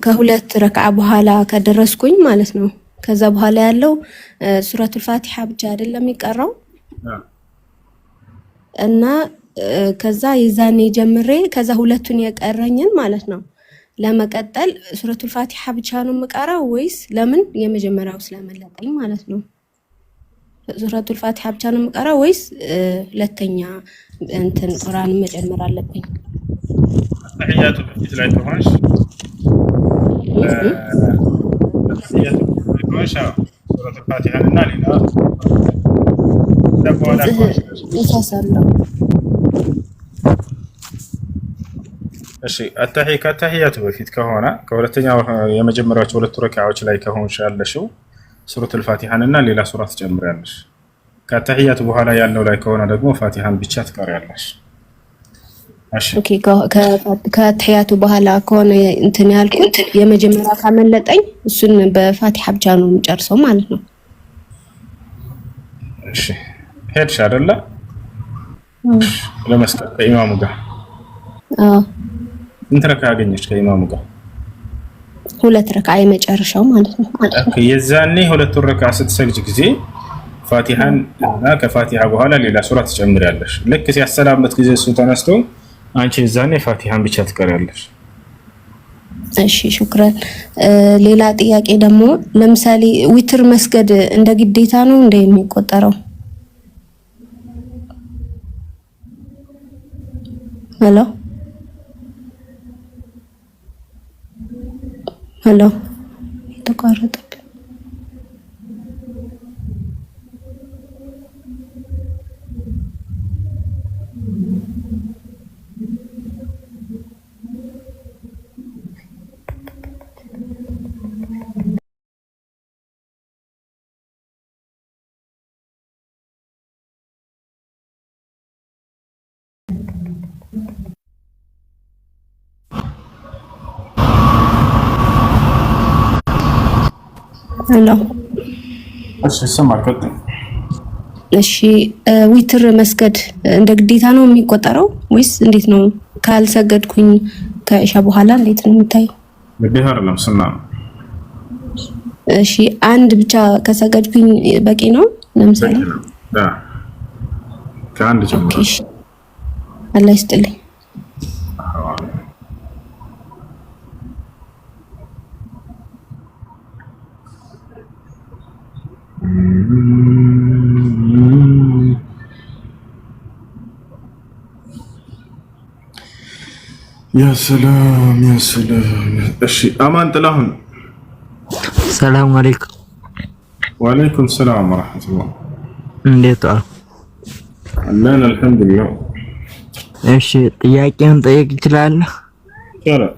ከሁለት ረካዓ በኋላ ከደረስኩኝ ማለት ነው ከዛ በኋላ ያለው ሱረቱል ፋቲሃ ብቻ አይደለም የሚቀራው እና ከዛ የዛኔ ጀምሬ ከዛ ሁለቱን የቀረኝን ማለት ነው ለመቀጠል ሱረቱል ፋቲሃ ብቻ ነው የምቀራው ወይስ ለምን የመጀመሪያው ስለመለጠኝ ማለት ነው ሱረቱል ፋቲሃ ብቻ ነው የምቀራው ወይስ ሁለተኛ እንትን ቁርአን መጨመር አለብኝ? ተህያቱ በፊት ላይ ተሆንሽ ሱረቱል ፋቲሃን እና ሌላ ተባላ ይፈሳለሁ። እሺ ከአተህያቱ በፊት ከሆነ ከሁለተኛው የመጀመሪያዎቹ ሁለቱ ረካዓዎች ላይ ከሆንሽ ያለሽው ሱረቱል ፋቲሃን እና ሌላ ሱራ ትጨምሪያለሽ። ከአተህያቱ በኋላ ያለው ላይ ከሆነ ደግሞ ፋቲሃን ብቻ ትቀሪያለሽ። እሺ ኦኬ ከአተህያቱ በኋላ ከሆነ እንትን ያልኩት የመጀመሪያ ካመለጠኝ እሱን በፋቲሃ ብቻ ነው የምጨርሰው ማለት ነው። እሺ ሄድሽ አይደለ? ለመስቀል ከኢማሙ ጋር ስንት ረካ አገኘሽ ከኢማሙ ጋር? ሁለት ረካ የመጨረሻው ማለት ነው። የዛኔ ሁለቱን ረካ ስትሰግጂ ጊዜ ፋቲሃን እና ከፋቲሃ በኋላ ሌላ ሱራ ትጨምሪያለሽ። ልክ ሲያሰላምበት ጊዜ እሱ ተነስቶ አንቺ የዛኔ ፋቲሃን ብቻ ትቀሪያለሽ። እሺ ሹክራን። ሌላ ጥያቄ ደግሞ ለምሳሌ ዊትር መስገድ እንደ ግዴታ ነው እንደ የሚቆጠረው? ሄሎ ሄሎ ተቋረጠ። ሄሎ እሺ ሰማል ቀጥል። እሺ ዊትር መስገድ እንደ ግዴታ ነው የሚቆጠረው ወይስ እንዴት ነው? ካልሰገድኩኝ ከኢሻ በኋላ እንዴት ነው የሚታየው? ግዴታ አይደለም ሱና ነው። እሺ አንድ ብቻ ከሰገድኩኝ በቂ ነው? ለምሳሌ ከአንድ ጀምሮ እሺ አላህ ይስጥልኝ። يا سلام يا سلام. እሺ አማን ጥላሁን ሰላም አለይኩም። ወአለይኩም ሰላም ወራህመቱላህ። እንዴት ዋሉ? አለን አልሐምዱሊላህ። እሺ ጥያቄውን ጠይቅ እችላለሁ? ይቻላል።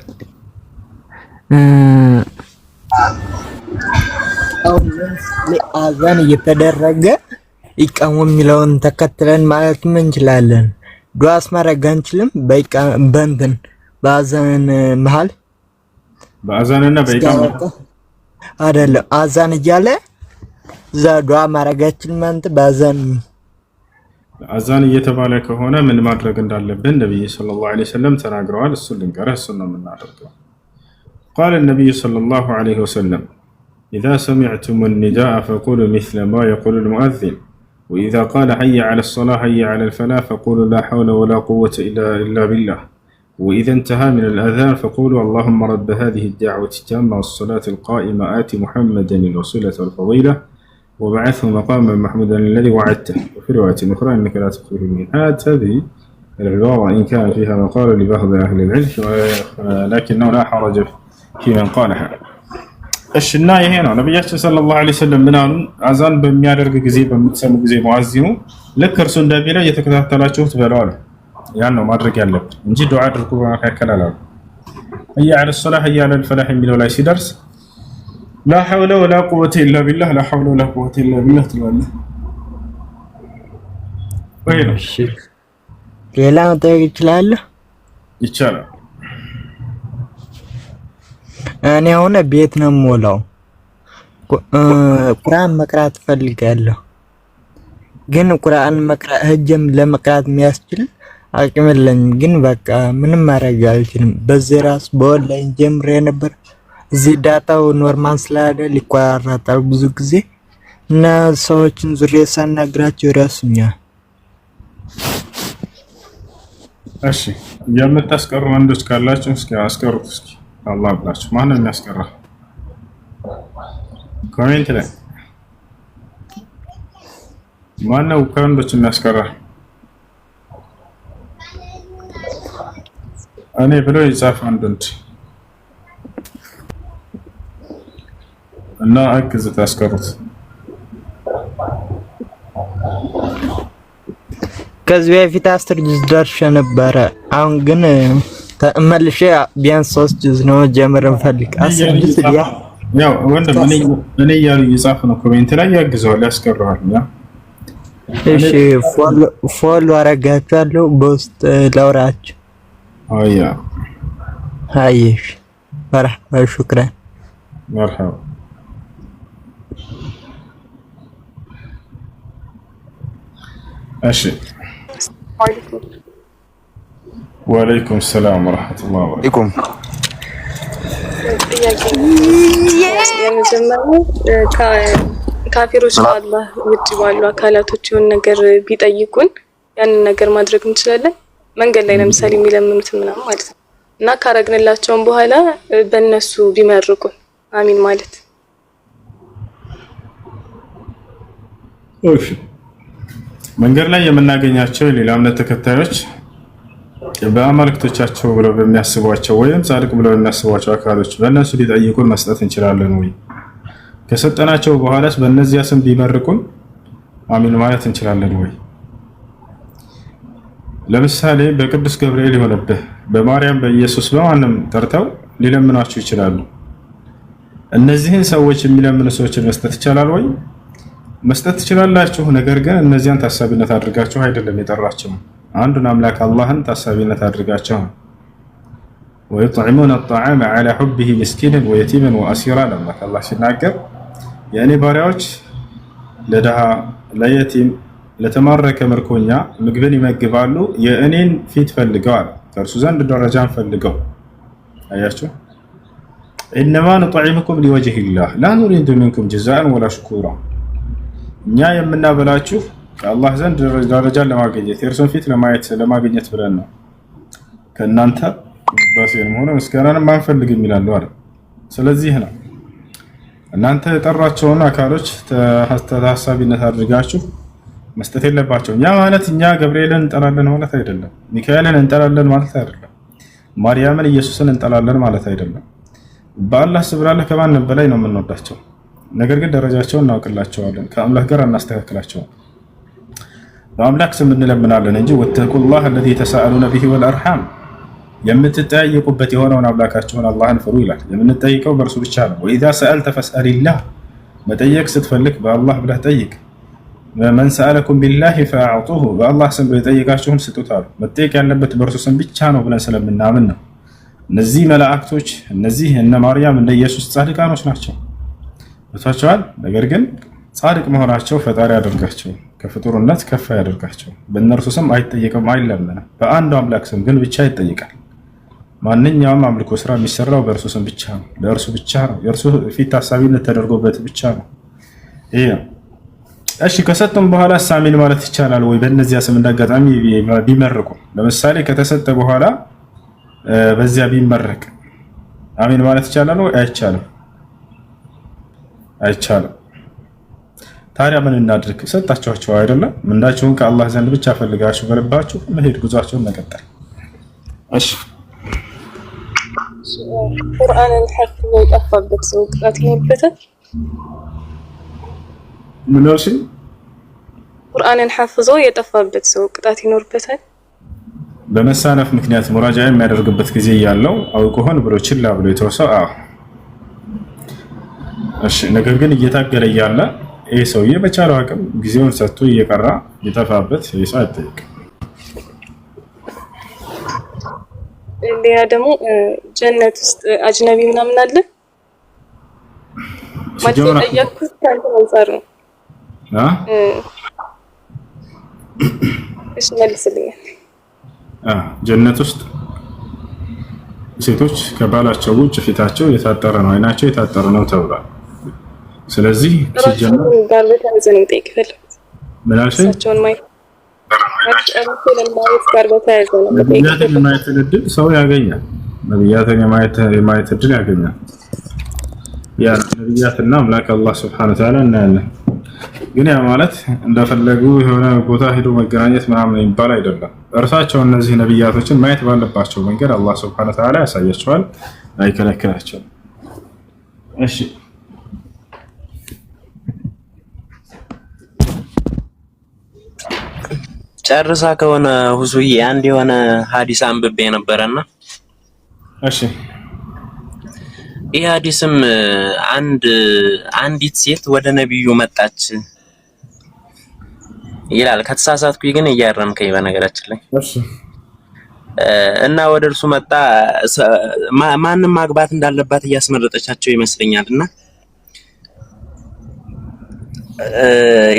አዛን እየተደረገ ይቀሙ የሚለውን ተከትለን ማለት ምን እንችላለን? ዱዓስ ማድረግ አንችልም? በእንትን በአዛን መሃል በአዛንና በኢቃማ አይደለም። አዛን እያለ እዛ ዱዓ ማድረጋችን አንተ ባዛን አዛን እየተባለ ከሆነ ምን ማድረግ እንዳለብን ነብዩ ሰለላሁ ዐለይሂ ወሰለም ተናግረዋል። እሱን ልንገርህ፣ እሱን ነው የምናደርገው። قال النبي صلى الله عليه وسلم إذا سمعتم النداء فقولوا مثل ما يقول المؤذن وإذا قال حي على الصلاة حي على الفلاح فقولوا لا حول ولا قوة إلا بالله وإذا انتهى من الأذان فقولوا اللهم رب هذه الدعوة التامة والصلاة القائمة آت محمدا الوسيلة والفضيلة وبعثه مقاما محمودا الذي وعدته. وفي رواية أخرى إنك لا تخلف الميعاد. هذه العبارة إن كان فيها مقال لبعض أهل العلم لكنه لا حرج في من قالها. እሽና ይሄ ነው ነብያችን ሰለላሁ ዐለይሂ ወሰለም ምን አሉ? አዛን በሚያደርግ ጊዜ በምትሰሙ ጊዜ ሙአዚኑ ልክ እርሱ እንደሚለው እየተከታተላችሁት በለዋል። ያን ነው ማድረግ ያለብን እንጂ ዱዓ አድርጉ በመካከል አላሉ። حي على الصلاة حي على الفلاح የሚለው ላይ ሲደርስ لا حول ولا قوة إلا بالله لا حول ولا قوة إلا بالله ትላለህ ወይ ነው? እሺ ሌላ መጠየቅ እችላለሁ? ይቻላል። እኔ አሁን ቤት ነው የምውለው። ቁርአን መቅራት ፈልጋለሁ፣ ግን ቁርአን ህጀም ለመቅራት የሚያስችል አቅም የለኝም። ግን በቃ ምንም ማድረግ አልችልም። በዚህ ራስ በኦንላይን ጀምሬ ነበር። እዚህ ዳታው ኖርማል ስላለ ሊቋረጣል ብዙ ጊዜ እና ሰዎችን ዙሪያ ሳናግራቸው ይረሱኛል። እሺ የምታስቀሩ ወንዶች ካላችሁ እስኪ አስቀሩት። እስኪ አላህ ብላችሁ ማን ነው የሚያስቀራ? ኮሜንት ላይ ማን ነው ከወንዶች የሚያስቀራ? እኔ ብሎ ይጻፍ አንድ ወንድ እና አግዝ ታስቀሩት። ከዚህ በፊት 10 ጁዝ ደርሼ ነበረ። አሁን ግን ተመልሼ ቢያንስ 3 ጁዝ ነው ጀምር እንፈልግ 10 ጁዝ ያው ወንድም እኔ ያሉ ይጻፍ ነው ኮሜንት ላይ ያግዘዋል፣ ያስቀረዋል። ያ እሺ ፎሎ አረጋችኋለሁ በውስጥ ላውራችሁ። አያ አይሽ መርሐባ ሹክራን መርሐባ እሺ ወአለይኩም ሰላም ወራህመቱላሂ ወበረካቱሁ። የመጀመሪያው ካፊሮች ከአላህ ውጭ ባሉ አካላቶች የሆነ ነገር ቢጠይቁን ያንን ነገር ማድረግ እንችላለን። መንገድ ላይ ለምሳሌ የሚለምኑት ምናምን ማለት ነው እና ካረግንላቸውም በኋላ በእነሱ ቢመርቁን አሚን ማለት። እሺ መንገድ ላይ የምናገኛቸው ሌላ እምነት ተከታዮች በአማልክቶቻቸው ብለው በሚያስቧቸው ወይም ጻድቅ ብለው በሚያስቧቸው አካሎች በእነሱ ሊጠይቁን መስጠት እንችላለን ወይ? ከሰጠናቸው በኋላስ በእነዚያ ስም ቢመርቁን አሚን ማለት እንችላለን ወይ? ለምሳሌ በቅዱስ ገብርኤል የሆነብህ በማርያም በኢየሱስ በማንም ጠርተው ሊለምናችሁ ይችላሉ። እነዚህን ሰዎች የሚለምኑ ሰዎችን መስጠት ይቻላል ወይ? መስጠት ትችላላችሁ። ነገር ግን እነዚያን ታሳቢነት አድርጋችሁ አይደለም የጠራቸው፣ አንዱን አምላክ አላህን ታሳቢነት አድርጋችሁ። ወይطعمون الطعام على حبه مسكينا ويتيما واسيرا ለማለት አላህ ሲናገር የእኔ ባሪያዎች ለደሃ ለየቲም ለተማረከ ምርኮኛ ምግብን ይመግባሉ የእኔን ፊት ፈልገዋል፣ ከእርሱ ዘንድ ደረጃን ፈልገው። አያችሁ إنما نطعمكم لوجه الله لا نريد منكم جزاء ولا شكورا። እኛ የምናበላችሁ ከአላህ ዘንድ ደረጃን ለማግኘት የእርሱን ፊት ለማግኘት ብለን ነው። ከእናንተ ባሲን ሆነ ምስጋናንም አንፈልግም ይላሉ አይደል? ስለዚህ ነው እናንተ የጠራቸውን አካሎች ታሳቢነት አድርጋችሁ መስጠት የለባቸውም። ያ ማለት እኛ ገብርኤልን እንጠላለን ማለት አይደለም፣ ሚካኤልን እንጠላለን ማለት አይደለም፣ ማርያምን ኢየሱስን እንጠላለን ማለት አይደለም። በአላህ ስብራለህ ከማንም በላይ ነው የምንወዳቸው። ነገር ግን ደረጃቸውን እናውቅላቸዋለን፣ ከአምላክ ጋር እናስተካክላቸዋለን። በአምላክ ስም እንለምናለን እንጂ ወተቁላህ الذي تساءلون به والارحام የምትጠያየቁበት የሆነውን አምላካችሁን አላህን ፍሩ ይላል። የምንጠይቀው በእርሱ ብቻ ነው። وإذا سألت فاسأل الله መጠየቅ ስትፈልግ በአላህ ብለህ ጠይቅ። من سألكم بالله فأعطوه በአላህ ስም የጠየቃችሁን ስጡት አሉ። መጠየቅ ያለበት በእርሱ ስም ብቻ ነው ብለን ስለምናምን ነው። እነዚህ መላእክቶች እነዚህ እነ ማርያም እንደ ኢየሱስ ጻድቃኖች ናቸው። ወታቸዋል። ነገር ግን ጻድቅ መሆናቸው ፈጣሪ ያደርጋቸው፣ ከፍጡርነት ከፍ ያደርጋቸው። በእነርሱ ስም አይጠየቅም አይለመንም፣ በአንዱ አምላክ ስም ግን ብቻ ይጠይቃል። ማንኛውም አምልኮ ስራ የሚሰራው በእርሱ ስም ብቻ ነው፣ ለእርሱ ብቻ ነው፣ የእርሱ ፊት ታሳቢነት ተደርጎበት ብቻ ነው። ይሄ ነው። እሺ ከሰጡም በኋላ አሚን ማለት ይቻላል ወይ? በእነዚያ ስም እንዳጋጣሚ ቢመርቁ፣ ለምሳሌ ከተሰጠ በኋላ በዚያ ቢመረቅ አሚን ማለት ይቻላል ወይ? አይቻልም፣ አይቻልም። ታዲያ ምን እናድርግ? ሰጣችኋቸው አይደለም? ምንዳችሁን ከአላህ ዘንድ ብቻ ፈልጋችሁ በልባችሁ መሄድ፣ ጉዟቸውን መቀጠል። እሺ ቁርአንን ሐፍዞ የጠፋበት ሰው ቅጣት ይኖርበታል? ምን ነው? እሺ ቁርአንን ሐፍዞ የጠፋበት ሰው ቅጣት ይኖርበታል? በመሳነፍ ምክንያት ሙራጃ የሚያደርግበት ጊዜ ያለው አውቆ ሆን ብሎ ችላ ብሎ የተወሰው እሺ። ነገር ግን እየታገለ እያለ ይሄ ሰውዬ በቻለው አቅም ጊዜውን ሰጥቶ እየቀራ የጠፋበት ይሄ ሰው አይጠየቅም። ሌላ ደግሞ ጀነት ውስጥ አጅነቢ ምናምን አለ ማለት ጠየቅኩት ከአንተ አንፃር ነው። እሺ መልስልኝ። ጀነት ውስጥ ሴቶች ከባላቸው ውጭ ፊታቸው የታጠረ ነው፣ አይናቸው የታጠረ ነው ተብሏል። ስለዚህ ሲጀመር ጋር በተያያዘ ነው የምጠይቅህ። ምን አልሽኝ? ነቢያትን የማየት እድል ሰው ያገኛል። ነቢያትን የማየት እድል ያገኛል። ያ ነቢያትና አምላክ አላህ ሱብሓነሁ ወተዓላ እናያለን። ግን ያ ማለት እንደፈለጉ የሆነ ቦታ ሄዶ መገናኘት ምናምን የሚባል አይደለም። እርሳቸው እነዚህ ነቢያቶችን ማየት ባለባቸው መንገድ አላህ ሱብሓነሁ ወተዓላ ያሳያቸዋል፣ አይከለክላቸውም። እሺ ጨርሳ ከሆነ ሁሱዬ አንድ የሆነ ሐዲስ አንብቤ ነበርና እሺ ይህ ሐዲስም አንዲት ሴት ወደ ነብዩ መጣች ይላል። ከተሳሳትኩኝ ግን እያረምከኝ በነገራችን ላይ እሺ። እና ወደ እርሱ መጣ ማንንም ማግባት እንዳለባት እያስመረጠቻቸው ይመስለኛልና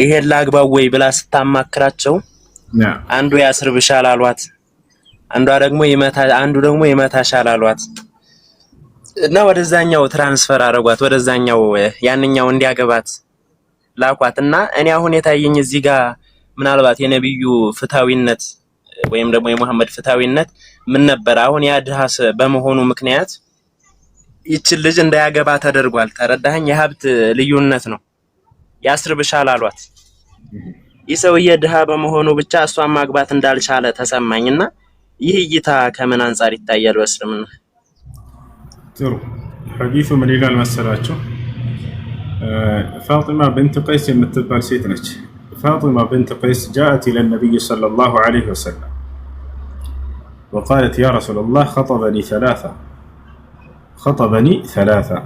ይሄን ላግባው ወይ ብላ ስታማክራቸው አንዱ ያስርብሻል አሏት፣ አንዱ ደግሞ ይመታሻል አሏት እና ወደዛኛው ትራንስፈር አረጓት፣ ወደዛኛው ያንኛው እንዲያገባት ላኳት። እና እኔ አሁን የታየኝ እዚህ ጋር ምናልባት የነብዩ ፍታዊነት ወይም ደግሞ የሙሐመድ ፍታዊነት ምን ነበር? አሁን ያ ድሃ በመሆኑ ምክንያት ይችን ልጅ እንዳያገባ ተደርጓል። ተረዳኸኝ? የሀብት ልዩነት ነው። ያስርብሻል አሏት። ይህ ሰውዬ ድሃ በመሆኑ ብቻ እሷን ማግባት እንዳልቻለ ተሰማኝና ይህ እይታ ከምን አንፃር ይታያል በእስልምና? ጥሩ ሐዲሱ ምን ይላል መሰላችሁ? ፋጢማ ብንት ቀይስ የምትባል ሴት ነች። ፋጢማ ብንት ቀይስ جاءت الى النبي صلى الله عليه وسلم وقالت يا رسول الله خطبني ثلاثة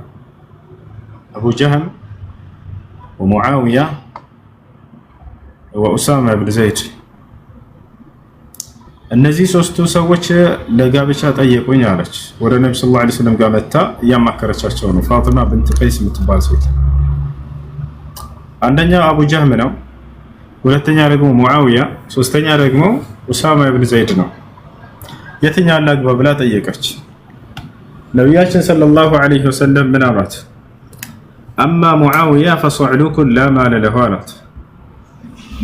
أبو جهم ومعاوية وأسامة بن زيد እነዚህ ሶስቱ ሰዎች ለጋብቻ ጠየቁኝ አለች። ወደ ነብዩ ሰለላሁ ዐለይሂ ወሰለም ጋር መጣ እያማከረቻቸው ነው። ፋጢማ ብንት ቀይስ የምትባል ሴት፣ አንደኛ አቡ ጀህም ነው፣ ሁለተኛ ደግሞ ሙዓዊያ፣ ሶስተኛ ደግሞ ኡሳማ ኢብኑ ዘይድ ነው። የትኛው ላግባ ብላ ጠየቀች። ነብያችን ሰለላሁ ዐለይሂ ወሰለም ምን አሏት? አማ ሙዓዊያ ፈሱዕሉኩ ላ ማለ ለሁ አሏት።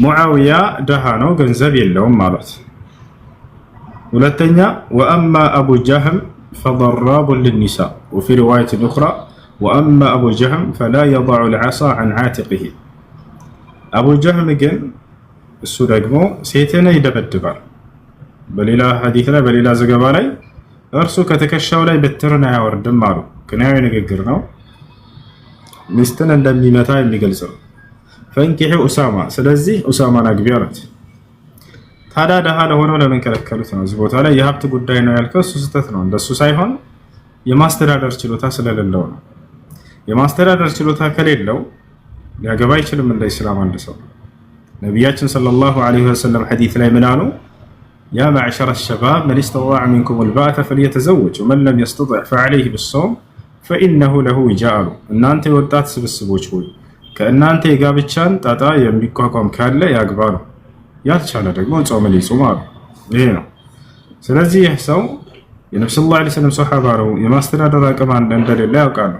ሙዓዊያ ደሃ ነው፣ ገንዘብ የለውም አሏት። ሁለተኛ ወአማ አቡ ጀህም ፈضራቡን ልኒሳ ወፊ ሪዋየት ኡኽራ ወአማ አቡ ጀህም ፈላ የضዑ ልዓሳ ዐን ዓቲቂሂ። አቡ ጀህም ግን እሱ ደግሞ ሴትን ይደበድባል። በሌላ ሐዲስ ላይ በሌላ ዘገባ ላይ እርሱ ከትከሻው ላይ በትርን አያወርድም አሉ። ክንያዊ ንግግር ነው፣ ሚስትን እንደሚመታ የሚገልጽ ነው። ፈንኪሒ ኡሳማ፣ ስለዚህ ኡሳማን አግቢ አላት። ታዲያ ደሃ ለሆነው ለምን ከለከሉት ነው? እዚህ ቦታ ላይ የሀብት ጉዳይ ነው ያልከው እሱ ስህተት ነው። እንደሱ ሳይሆን የማስተዳደር ችሎታ ስለሌለው ነው። የማስተዳደር ችሎታ ከሌለው ሊያገባ አይችልም። እንደ ኢስላም አንድ ሰው ነቢያችን ሰለላሁ ዐለይሂ ወሰለም ሐዲስ ላይ ምን አሉ? ያ መዕሸረ ሸባብ መን ኢስተጣዐ ሚንኩም አልባአተ ፈልየተዘወጅ ወመን ለም የስተጢዕ ፈዐለይሂ ቢሶም ፈኢነሁ ለሁ ዊጃ አሉ። እናንተ የወጣት ስብስቦች ሆይ ከእናንተ የጋብቻን ጣጣ የሚቋቋም ካለ ያግባ ነው። ያልቻለ ደግሞ ጾምን ይጹም አሉ። ይሄ ነው። ስለዚህ ይህ ሰው የነብዩ ሰለላሁ ዐለይሂ ወሰለም ሱሐባ ነው። የማስተዳደር አቅም እንደሌለ ያውቃሉ።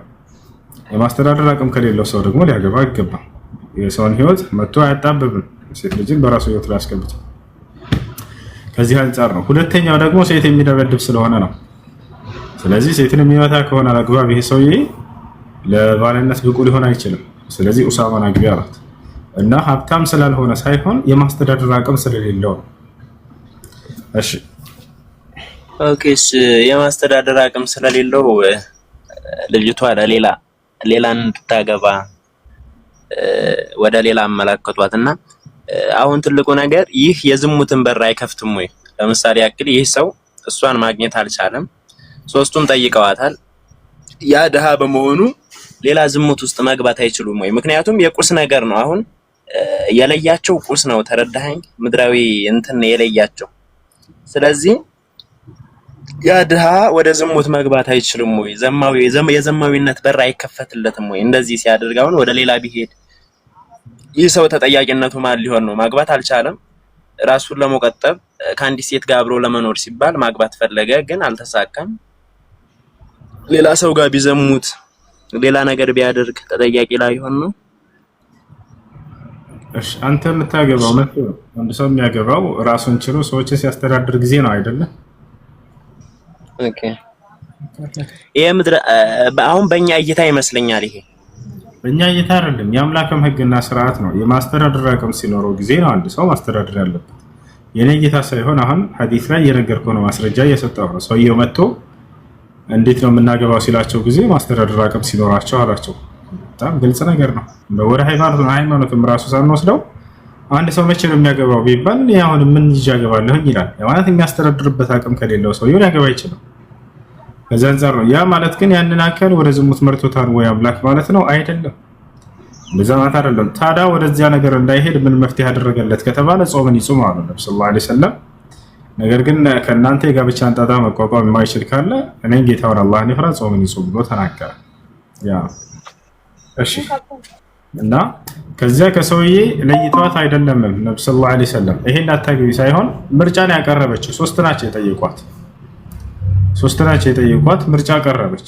የማስተዳደር አቅም ከሌለው ሰው ደግሞ ሊያገባ አይገባም። የሰውን ህይወት መጥቶ አያጣብብም። ሴት ልጅን በራሱ ህይወት ላይ አስገብቶ ከዚህ አንጻር ነው። ሁለተኛው ደግሞ ሴት የሚደበድብ ስለሆነ ነው። ስለዚህ ሴትን የሚመታ ከሆነ አግባብ ይሄ ሰውዬ ለባልነት ብቁ ሊሆን አይችልም። ስለዚህ ኡሳማን አግቢ አላት እና ሀብታም ስላልሆነ ሳይሆን የማስተዳደር አቅም ስለሌለው ነው። እሺ ኦኬስ የማስተዳደር አቅም ስለሌለው ልጅቷ ሌላ እንድታገባ ወደ ሌላ አመላከቷትና አሁን ትልቁ ነገር ይህ የዝሙትን በር አይከፍትም ወይ? ለምሳሌ ያክል ይህ ሰው እሷን ማግኘት አልቻለም። ሶስቱም ጠይቀዋታል። ያ ድሃ በመሆኑ ሌላ ዝሙት ውስጥ መግባት አይችሉም ወይ? ምክንያቱም የቁስ ነገር ነው። አሁን የለያቸው ቁስ ነው። ተረዳኸኝ? ምድራዊ እንትን የለያቸው። ስለዚህ ያ ድሃ ወደ ዝሙት መግባት አይችልም ወይ? የዘማዊነት በር አይከፈትለትም ወይ? እንደዚህ ሲያደርግ አሁን ወደ ሌላ ቢሄድ ይህ ሰው ተጠያቂነቱ ማን ሊሆን ነው? ማግባት አልቻለም። ራሱን ለመቆጠብ ከአንዲት ሴት ጋር አብሮ ለመኖር ሲባል ማግባት ፈለገ፣ ግን አልተሳካም። ሌላ ሰው ጋር ቢዘሙት ሌላ ነገር ቢያደርግ ተጠያቂ ላይ ሆኖ ነው። እሺ አንተ የምታገባው መጥቶ አንድ ሰው የሚያገባው ራሱን ችሎ ሰዎችን ሲያስተዳድር ጊዜ ነው አይደለ? ኦኬ ይሄ አሁን በእኛ እይታ ይመስለኛል። ይሄ በእኛ እይታ አይደለም፣ የአምላክም ህግና ስርዓት ነው። የማስተዳደር አቅም ሲኖረው ጊዜ ነው አንድ ሰው ማስተዳደር ያለበት። የኔ እይታ ሳይሆን አሁን ሐዲስ ላይ የነገርኩህ ነው፣ ማስረጃ እየሰጠሁ ነው። ሰውየው መጥቶ እንዴት ነው የምናገባው ሲላቸው ጊዜ ማስተዳደር አቅም ሲኖራቸው አላቸው። በጣም ግልጽ ነገር ነው። ወደ ሃይማኖትም ራሱ ሳንወስደው አንድ ሰው መቼ ነው የሚያገባው ቢባል አሁን ምን ይዤ አገባለሁኝ ይላል። ማለት የሚያስተዳድርበት አቅም ከሌለው ሰውየው ሊያገባ አይችልም። ከዛ አንፃር ነው። ያ ማለት ግን ያንን አካል ወደ ዝሙት መርቶታል ወይ አምላክ ማለት ነው አይደለም። እንደዛ ማለት አይደለም። ታዲያ ወደዚያ ነገር እንዳይሄድ ምን መፍትሄ ያደረገለት ከተባለ ጾምን ይጹም አሉ ነብዩ ሰለላሁ ዐለይሂ ወሰለም። ነገር ግን ከእናንተ የጋብቻን ጣጣ መቋቋም የማይችል ካለ እኔን ጌታውን አላህን ይፍራ፣ ጾምን ይጹም ብሎ ተናገረ። ያ እሺ። እና ከዚያ ከሰውዬ ለይቷት አይደለም ነብዩ ሰለላሁ ዐለይሂ ወሰለም ይሄን አታግቢ ሳይሆን ምርጫን ያቀረበችው ሶስት ናቸው የጠየቋት ምርጫ ቀረበች።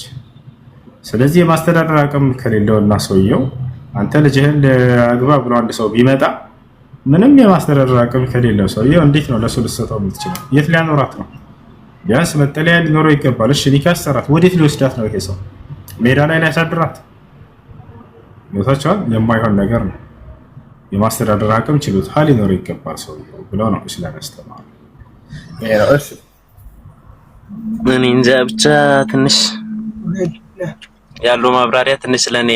ስለዚህ የማስተዳደር አቅም ከሌለውና ሰውየው አንተ ልጅህን አግባ ብሎ አንድ ሰው ቢመጣ ምንም የማስተዳደር አቅም ከሌለው ሰውየው እንዴት ነው ለሱ ልትሰጠው የምትችለው? የት ሊያኖራት ነው? ቢያንስ መጠለያ ሊኖረው ይገባል። እሺ ኒካ አሰራት፣ ወዴት ሊወስዳት ነው? ይሄ ሰው ሜዳ ላይ ሊያሳድራት ሞታቸዋል። የማይሆን ነገር ነው። የማስተዳደር አቅም ችሎታ ሊኖረው ይገባል ሰውየው ብለው ነው እስላም ያስተማሩ። እሺ እኔ እንጃ ብቻ ትንሽ ያለው ማብራሪያ ትንሽ ለኔ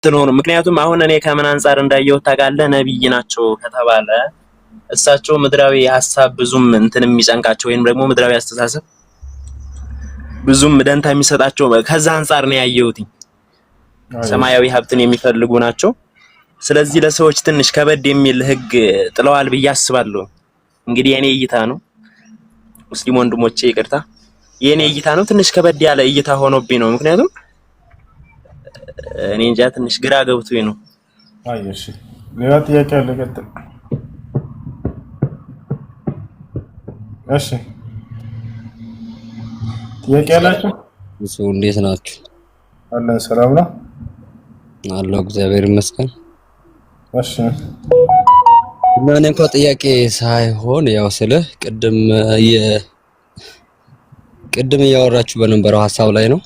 እንትኖር። ምክንያቱም አሁን እኔ ከምን አንፃር እንዳየው ታውቃለህ፣ ነብይ ናቸው ከተባለ እሳቸው ምድራዊ ሐሳብ ብዙም እንትን የሚጨንቃቸው ወይንም ደግሞ ምድራዊ አስተሳሰብ ብዙም ደንታ የሚሰጣቸው ከዛ አንፃር ነው ያየሁት። ሰማያዊ ሀብትን የሚፈልጉ ናቸው። ስለዚህ ለሰዎች ትንሽ ከበድ የሚል ህግ ጥለዋል ብዬ አስባለሁ። እንግዲህ የኔ እይታ ነው። ሙስሊም ወንድሞቼ ይቅርታ፣ የኔ እይታ ነው። ትንሽ ከበድ ያለ እይታ ሆኖብኝ ነው። ምክንያቱም እኔ እንጃ ትንሽ ግራ ገብቶኝ ነው። አይ እሺ፣ ሌላ ጥያቄ አለ? ቀጥል። እሺ ጥያቄ አላችሁ? እሱ እንዴት ናችሁ? አለን ሰላም ነው አለው፣ እግዚአብሔር ይመስገን። እሺ እና እኔ እንኳን ጥያቄ ሳይሆን ያው ስልህ ቅድም እያወራችሁ በነበረው ሐሳብ ላይ ነው።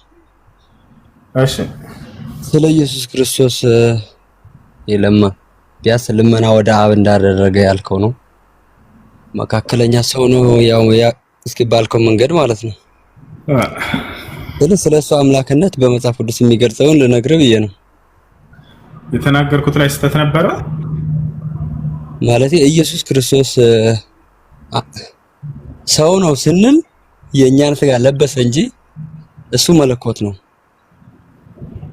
እሺ ስለ ኢየሱስ ክርስቶስ ቢያንስ ልመና ወደ አብ እንዳደረገ ያልከው ነው። መካከለኛ ሰው ነው ያው እስኪ ባልከው መንገድ ማለት ነው። ስለ እሱ አምላክነት በመጽሐፍ ቅዱስ የሚገልጸውን ልነግርህ ብዬ ነው። የተናገርኩት ላይ ስህተት ነበረ ማለት ኢየሱስ ክርስቶስ ሰው ነው ስንል የእኛን ስጋ ለበሰ እንጂ እሱ መለኮት ነው።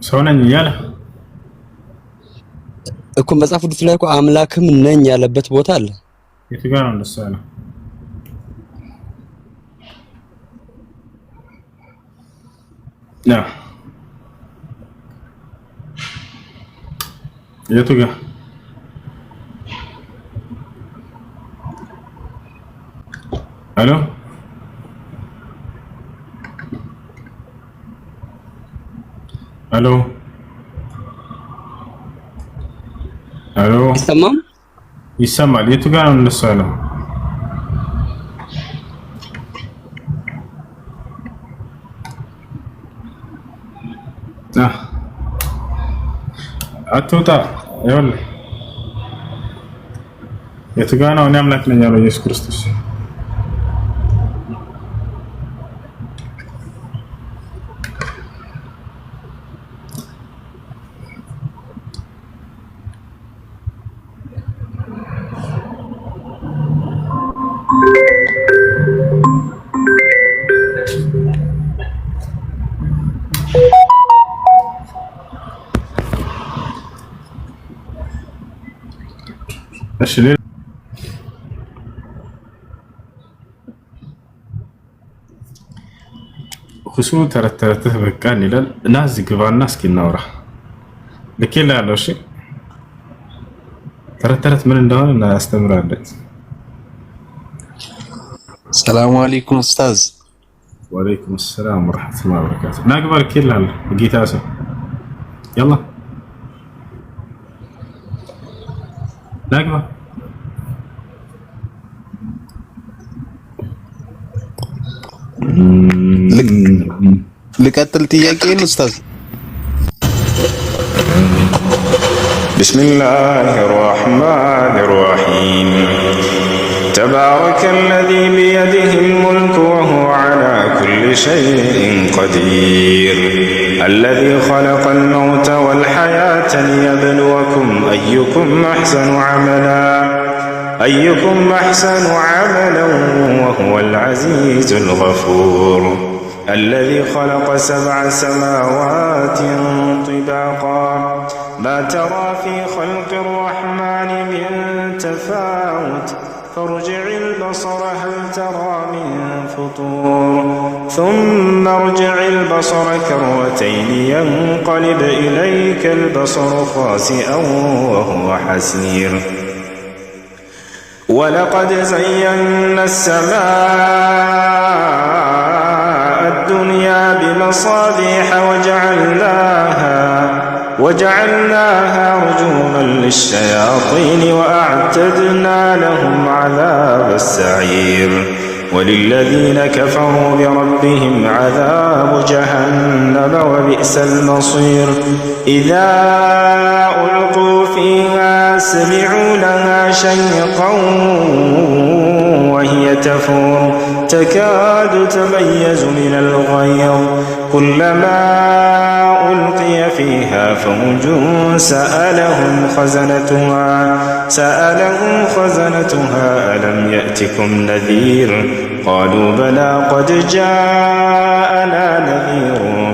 ሰው ነኝ እያለ እኮ መጽሐፍ ቅዱስ ላይ እኮ አምላክም ነኝ ያለበት ቦታ አለ። የቱ ጋር ነው እንደሱ ያለው? የቱ ጋር አሎ አሎ አሎ ይሰማል። የቱ ጋር ነው እነሱ ያለው? አትውጣ። ይኸውልህ የቱ ጋር ነው? እኔ አምላክ ነኝ ያለው ኢየሱስ ክርስቶስ። እሺ ሁሱ ተረተረትህ በቃን ይላል እና እዚህ ግባና እስኪ እናውራ። ልኬልሃለሁ። እሺ ተረተረት ምን እንደሆነ እናስተምራለን። ሰላም አለይኩም ኡስታዝ። ወአለይኩም ሰላም ወራህመቱላሂ ወበረካቱ። ናግባ ልኬልሃለሁ ጌታ ሰው يلا ናግባ ልቀጥል ጥያቄን ኡስታዝ? بسم الله الرحمن الرحيم تبارك الذي بيده الملك وهو على كل شيء قدير الذي خلق الموت والحياة ليبلوكم أيكم أحسن عملا وهو العزيز الغفور الذي خلق 7 سماوات طباقا ما ترى في خلق الرحمن من تفاوت فارجع البصر هل ترى من فطور ثم ارجع البصر كرتين ينقلب إليك البصر خاسئا وهو حسير ولقد زينا السماء الدنيا بمصابيح وجعلناها رجوما للشياطين وأعتدنا لهم عذاب السعير وللذين كفروا بربهم عذاب جهنم وبئس المصير إذا ألقوا فيها سمعوا لها شيقا وهي تفور تكاد تميز من الغيظ كلما ألقي فيها فوج سألهم خزنتها ألم يأتكم نذير قالوا بلى قد جاءنا نذير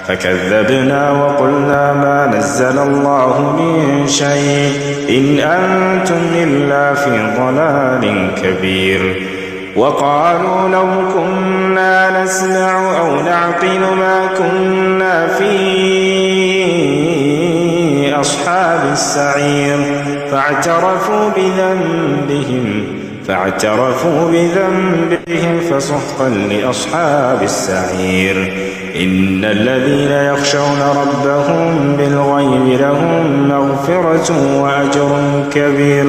فكذبنا وقلنا ما نزل الله من شيء إن أنتم إلا في ضلال كبير وقالوا لو كنا نسمع أو نعقل ما كنا في أصحاب السعير فاعترفوا بذنبهم فسحقا لأصحاب السعير إن الذين يخشون ربهم بالغيب لهم مغفرة وأجر كبير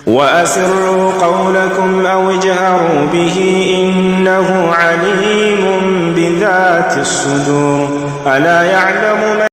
وأسروا قولكم أو اجهروا به إنه عليم بذات الصدور ألا يعلم